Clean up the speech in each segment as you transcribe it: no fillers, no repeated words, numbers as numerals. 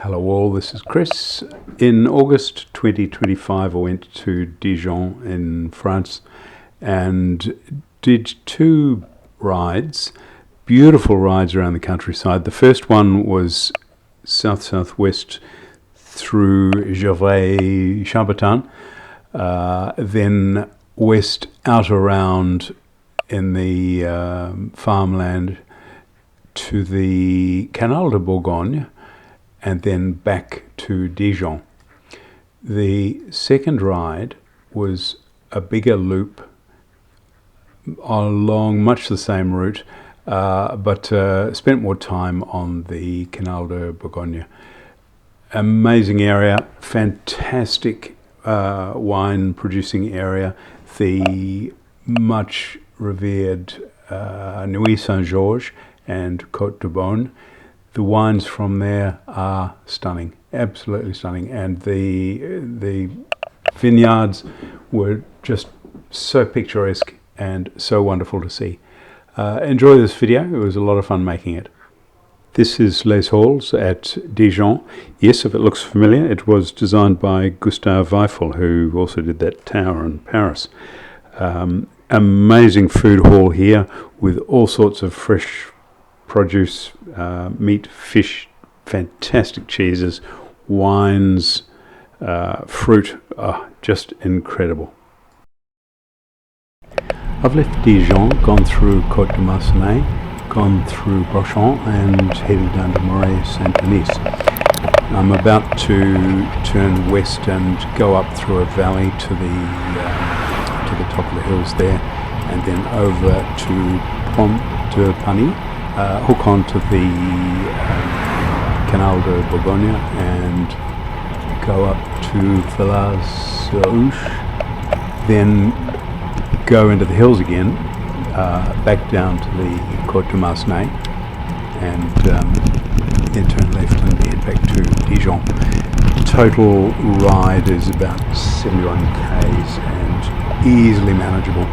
Hello all, this is Chris. In August 2025 I went to Dijon in France and did two rides, beautiful rides around the countryside. The first one was south-southwest through Gevrey Chambertin, then west out around in the farmland to the Canal de Bourgogne, and then back to Dijon. The second ride was a bigger loop along much the same route, but spent more time on the Canal de Bourgogne. Amazing area, fantastic wine producing area, the much revered Nuit Saint-Georges and Cote de Marsannay. The wines from there are stunning, absolutely stunning, and the vineyards were just so picturesque and so wonderful to see. Enjoy this video, it was a lot of fun making it. This is Les Halles at Dijon. Yes, if it looks familiar, it was designed by Gustave Eiffel, who also did that tower in Paris. Amazing food hall here with all sorts of fresh produce, meat, fish, fantastic cheeses, wines, fruit, just incredible. I've left Dijon, gone through Cote de Marsannay, gone through Dijon and headed down to Moray Saint-Denis. I'm about to turn west and go up through a valley to the top of the hills there, and then over to Pont de Panis, hook onto the Canal de Bourgogne and go up to Villars-sur-Ouche, then go into the hills again, back down to the Cote de Marsannay, and then turn left and head back to Dijon. Total ride is about 71 k's and easily manageable.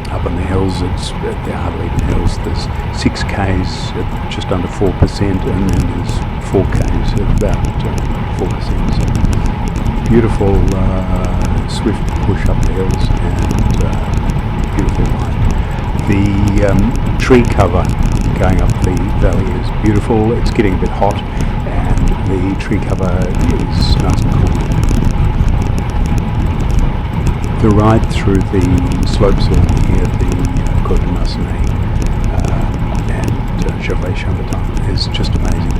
Up in the hills, they're hardly even hills. There's 6 k's at just under 4%, and then there's 4 k's at about 4%. So beautiful, swift push up the hills, and beautiful ride. The tree cover going up the valley is beautiful. It's getting a bit hot, and the tree cover is nice and cool. The ride through the slopes along here, the Cote de Marsannay and Gevrey Chambertin, is just amazing.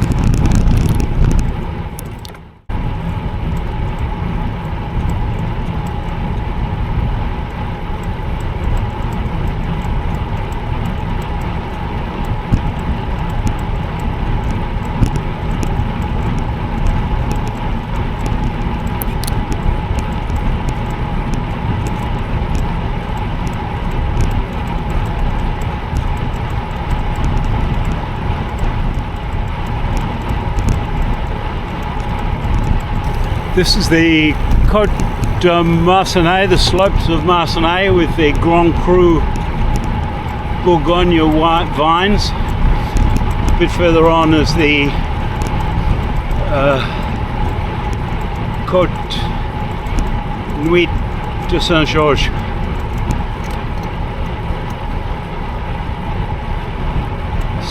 This is the Cote de Marsannay, the slopes of Marsannay, with the Grand Cru Bourgogne vines. A bit further on is the Cote Nuit de Saint-Georges.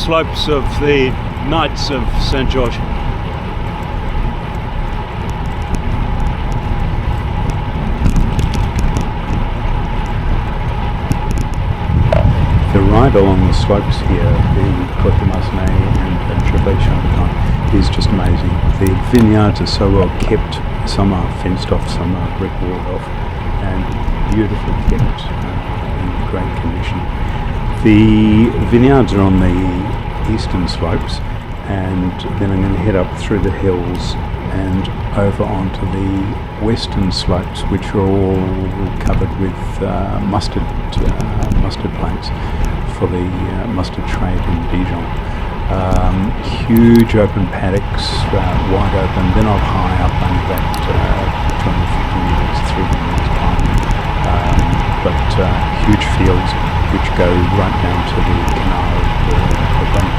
Slopes of the Knights of St. George. The ride along the slopes here, the Cote de Marsannay and Gevrey Chambertin, is just amazing. The vineyards are so well kept. Some are fenced off, some are brick walled off, and beautifully kept, in great condition. The vineyards are on the eastern slopes, and then I'm going to head up through the hills and over onto the western slopes, which are all covered with mustard plants for the mustard trade in Dijon. Huge open paddocks, wide open. They're not high up, only about 250 metres, 300 metres high, but huge fields which go right down to the Canal de Bourgogne.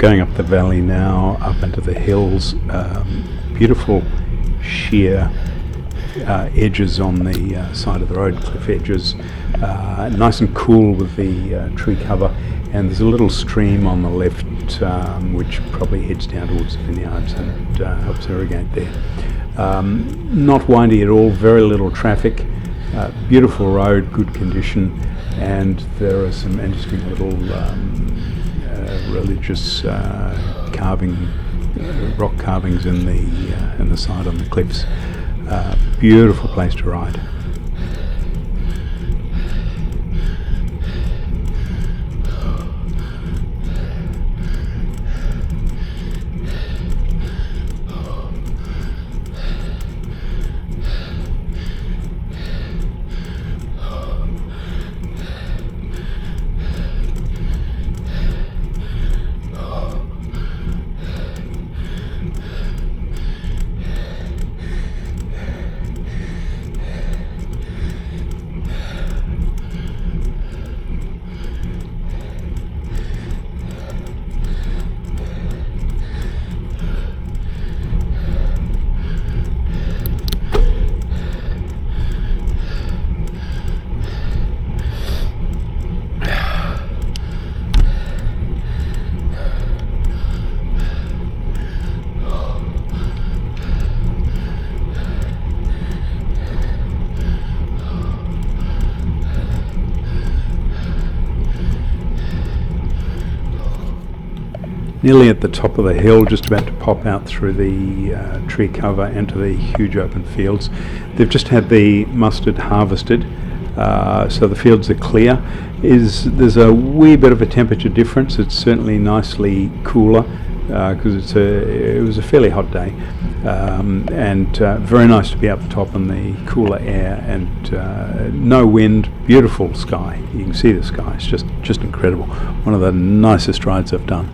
going up the valley now, up into the hills. Beautiful sheer edges on the side of the road, cliff edges, nice and cool with the tree cover, and there's a little stream on the left which probably heads down towards the vineyards and helps irrigate there. Not windy at all, very little traffic, beautiful road, good condition, and there are some interesting little religious rock carvings in the side on the cliffs. Beautiful place to ride. Nearly at the top of the hill, just about to pop out through the tree cover into the huge open fields. They've just had the mustard harvested, so the fields are clear. There's a wee bit of a temperature difference. It's certainly nicely cooler because it was a fairly hot day, and very nice to be up the top in the cooler air, and no wind, beautiful sky. You can see the sky. It's just incredible. One of the nicest rides I've done.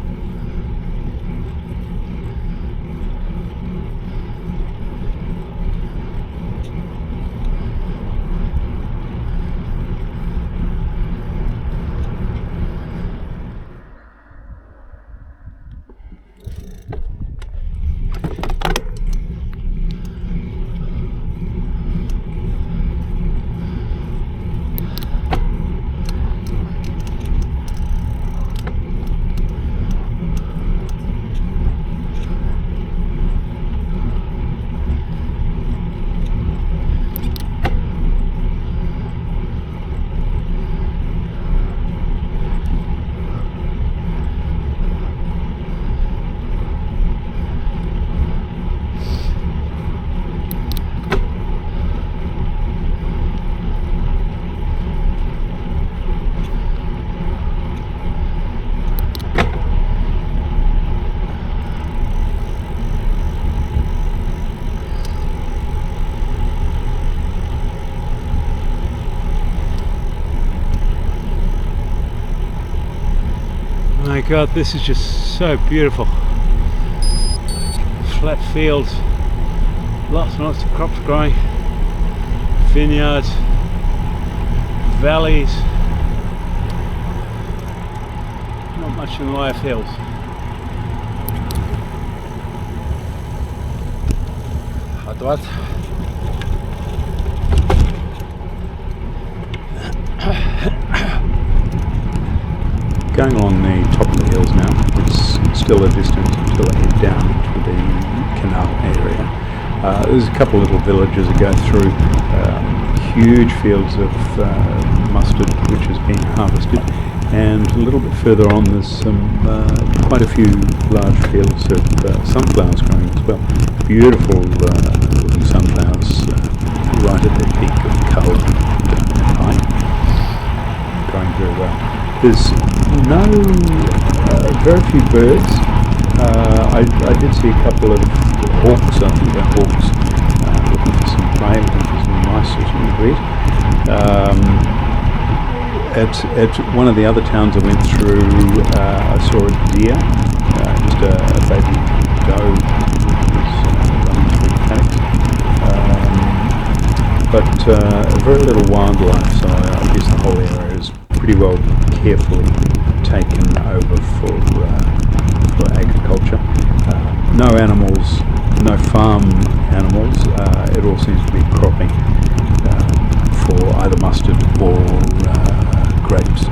My God, this is just so beautiful. Flat fields, lots and lots of crops growing, vineyards, valleys, not much in the way of hills. À droite. Going along the top of the hills now, it's still a distance until I head down to the canal area. There's a couple little villages that go through, huge fields of mustard which has been harvested, and a little bit further on there's quite a few large fields of sunflowers growing as well. Beautiful looking sunflowers right at their peak of colour and height, growing very well. There's very few birds. I did see a couple of hawks, I think they're hawks, looking for some prey, looking for some mice or something to eat. At one of the other towns I went through, I saw a deer, just a baby doe was running through the paddocks. But very little wildlife, so I guess the whole area is pretty well carefully taken over for for agriculture. No animals, no farm animals. It all seems to be cropping for either mustard or grapes.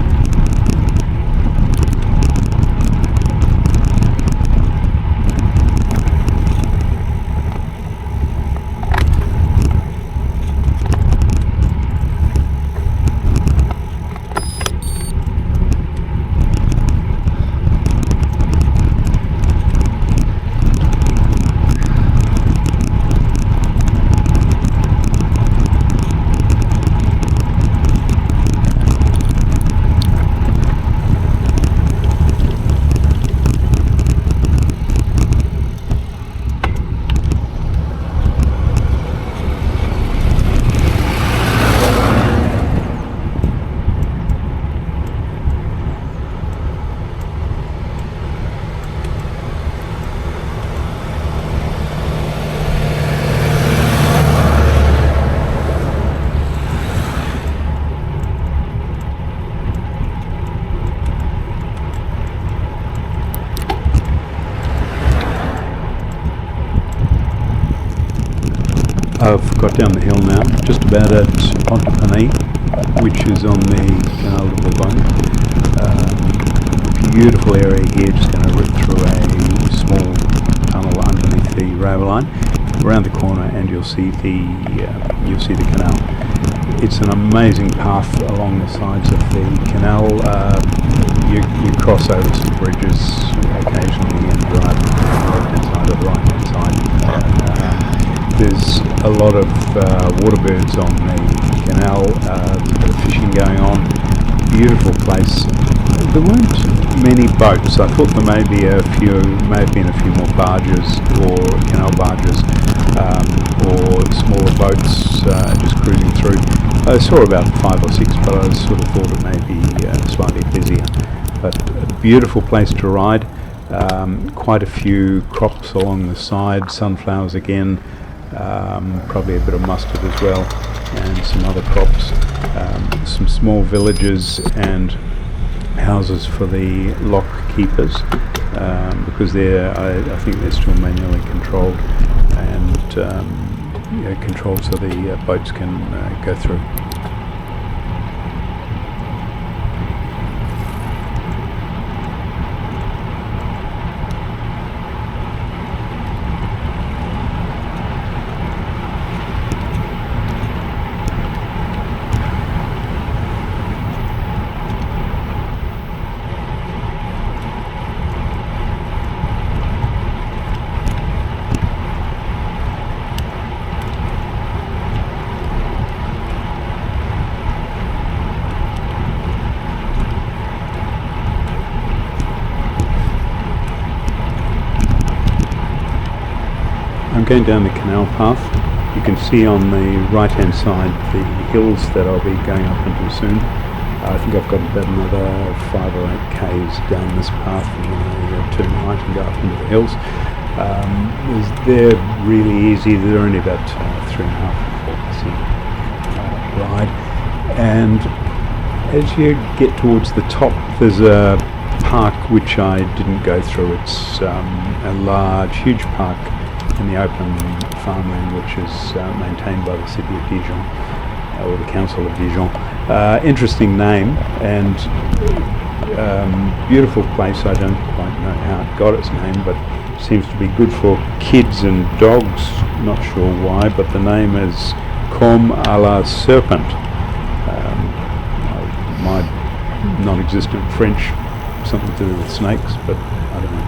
I've got down the hill now, just about at Cote de Marsannay, which is on the Canal de Bourgogne. Beautiful area here, just going to rip through a small tunnel underneath the rail line, around the corner, and you'll see the canal. It's an amazing path along the sides of the canal. You cross over some bridges occasionally and drive from the left-hand side or the right-hand side. There's a lot of water birds on the canal, there's a bit of fishing going on. Beautiful place. There weren't many boats. I thought there may have been a few more barges or canal barges or smaller boats just cruising through. I saw about 5 or 6, but I sort of thought it may be slightly busier. But a beautiful place to ride. Quite a few crops along the side, sunflowers again. Probably a bit of mustard as well, and some other crops, some small villages and houses for the lock keepers, because I think they're still manually controlled and controlled so the boats can go through. I'm going down the canal path. You can see on the right hand side the hills that I'll be going up into soon. I think I've got about another 5 or 8 k's down this path, and then I turn right and go up into the hills. They're really easy. They're only about 3.5 or 4% ride, and as you get towards the top there's a park which I didn't go through. It's a large, huge park in the open farmland, which is maintained by the city of Dijon, or the council of Dijon. Interesting name, and beautiful place. I don't quite know how it got its name, but seems to be good for kids and dogs. Not sure why, but the name is Comme à la Serpent. My non-existent French, something to do with snakes, but I don't know.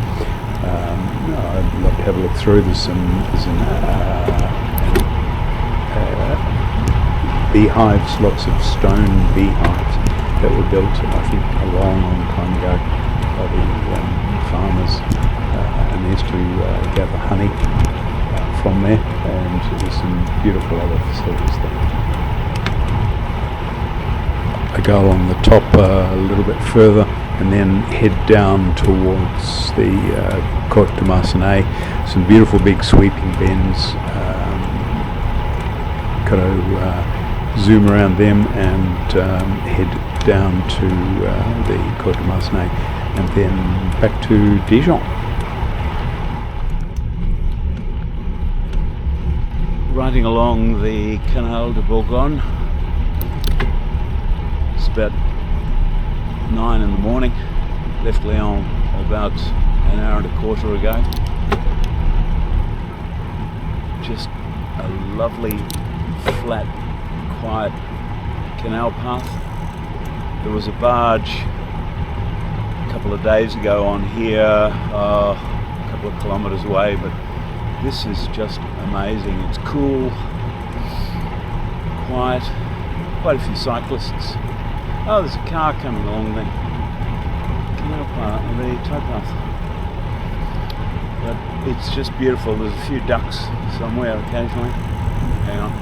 I'd love to have a look through. There's some beehives, lots of stone beehives that were built, I think, a long time ago by the farmers, and they used to gather honey from there, and there's some beautiful other facilities there. I go along the top a little bit further and then head down towards the Cote de Marsannay. Some beautiful big sweeping bends. Got to zoom around them and head down to the Cote de Marsannay, and then back to Dijon. riding along the Canal de Bourgogne. It's about 9 in the morning. Left Lyon about an hour and a quarter ago. Just a lovely, flat, quiet canal path. There was a barge a couple of days ago on here, a couple of kilometres away, but this is just amazing. It's cool, quiet, quite a few cyclists. Oh, there's a car coming along the canal path, the towpath. But it's just beautiful. There's a few ducks somewhere occasionally. Hang on.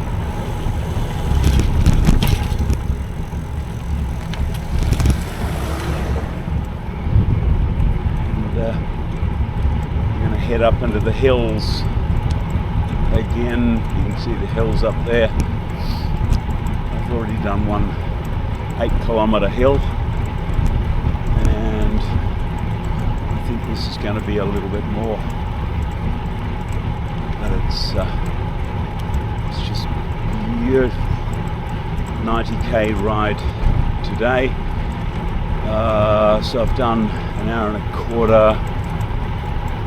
We're going to head up into the hills again. You can see the hills up there. I've already done one 8-kilometre hill, and I think this is going to be a little bit more. But it's just beautiful. 90k ride today. So I've done an hour and a quarter,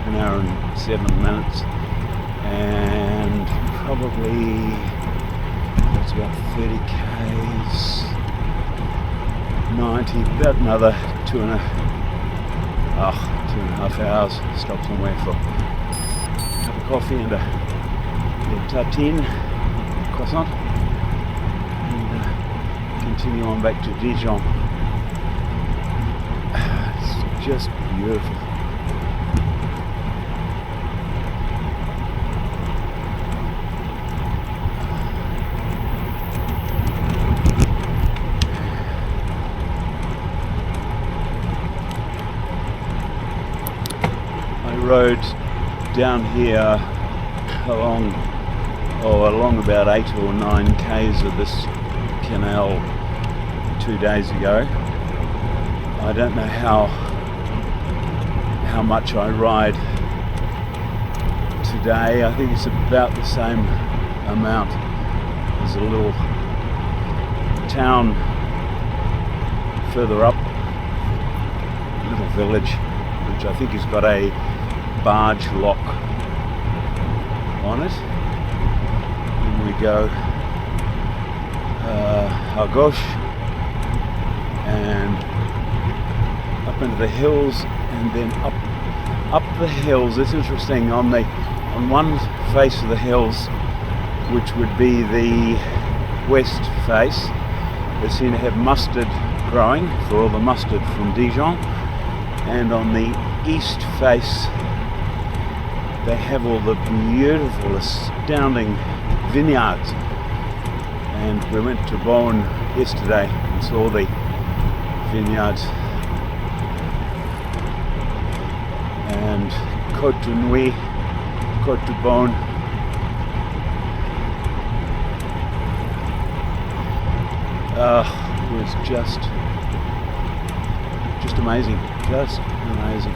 an hour and 7 minutes, and probably it's about 30 k's, 90, about another 2.5 hours. Stop somewhere for a cup of coffee and a tartine, croissant, and continue on back to Dijon. Just beautiful. I rode down here along about 8 or 9 k's of this canal 2 days ago. I don't know how much I ride today. I think it's about the same amount. There's a little town further up, a little village, which I think has got a barge lock on it. Here we go, à gauche, and up into the hills, and then up the hills. It's interesting, on one face of the hills, which would be the west face, they seem to have mustard growing, for all the mustard from Dijon, and on the east face they have all the beautiful, astounding vineyards. And we went to Beaune yesterday and saw the vineyards. And Cote de Nuit, Cote de Beaune. Was just amazing, just amazing.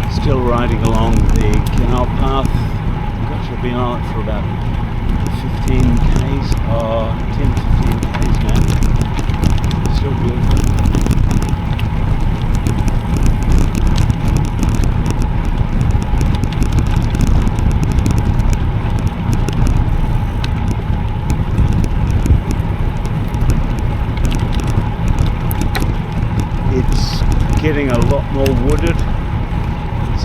Still riding along the canal path. Gosh, I've been on it for about 15 k's, or 10-15 k's now. Still beautiful. It's getting a lot more wooded.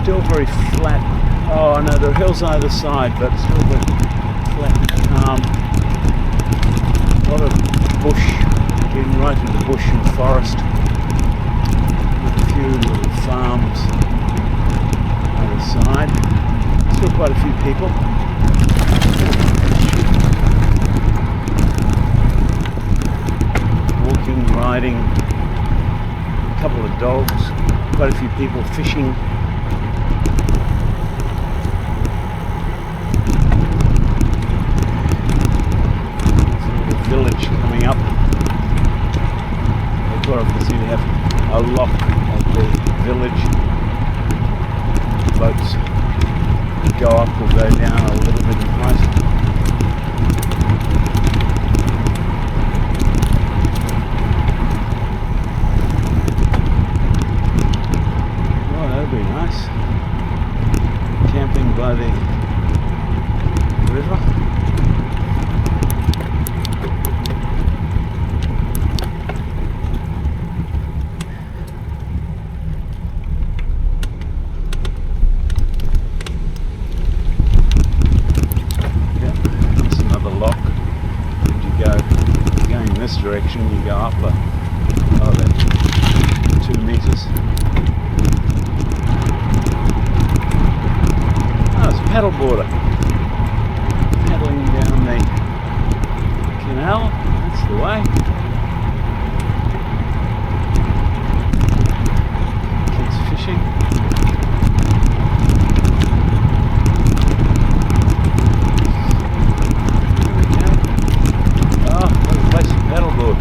Still very flat. Oh no, there are hills on either side, but still very flat and calm. A lot of bush, getting right into bush and forest. With a few little farms either side. Still quite a few people. Walking, riding, a couple of dogs, quite a few people fishing. Village coming up. They quite often seem to have a lock at the village. Boats go up or go down a little bit in price. Oh, that would be nice. Camping by the river. This direction, you go up about 2 meters. Oh, it's a paddle boarder paddling down the canal. That's the way. Kids fishing. Paddleboard.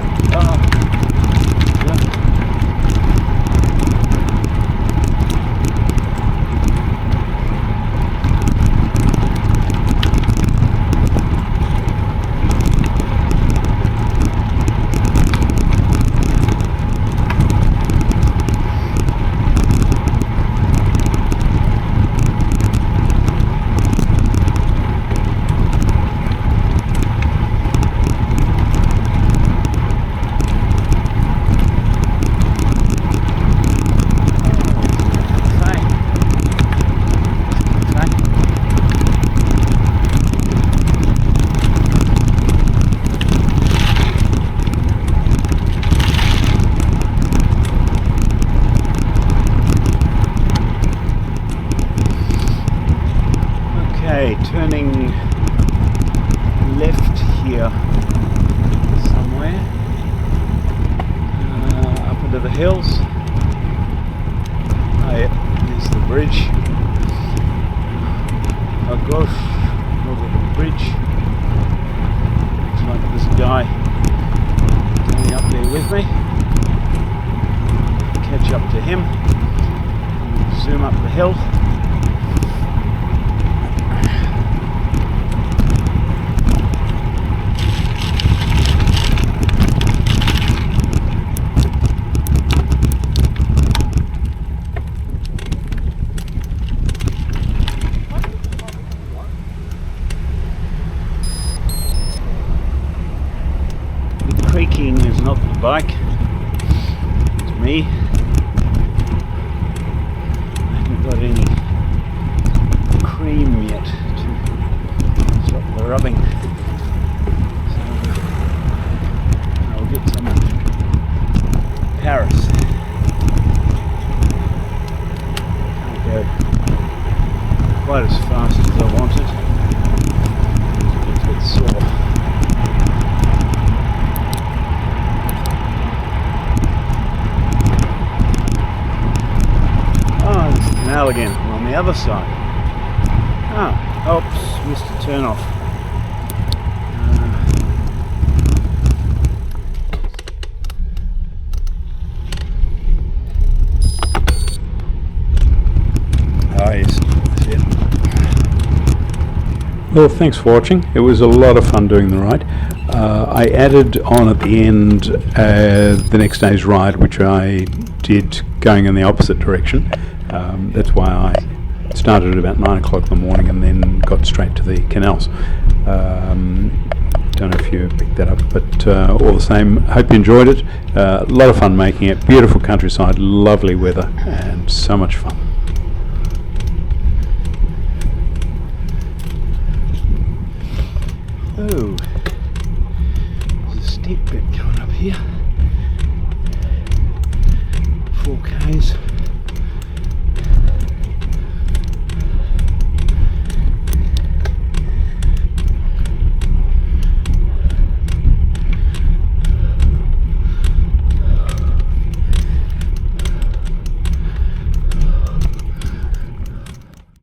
Turning left here somewhere, up into the hills. Oh yeah, there's the bridge. A gauche over the bridge. Looks like this guy going up there with me. Catch up to him. Zoom up the hill. Creaking is not the bike, it's me. I haven't got any cream yet to stop the rubbing, so I'll get some in Paris. Can't go quite as fast as I wanted. It's a bit sore. Canal again, I'm on the other side. Oops, missed a turn off. Yes, that's it. Well, thanks for watching. It was a lot of fun doing the ride. I added on at the end the next day's ride, which I did going in the opposite direction. That's why I started at about 9 o'clock in the morning and then got straight to the canals. Don't know if you picked that up, but all the same, hope you enjoyed it. A lot of fun making it. Beautiful countryside, lovely weather, and so much fun. Oh, there's a steep bit coming up here. 4 Ks.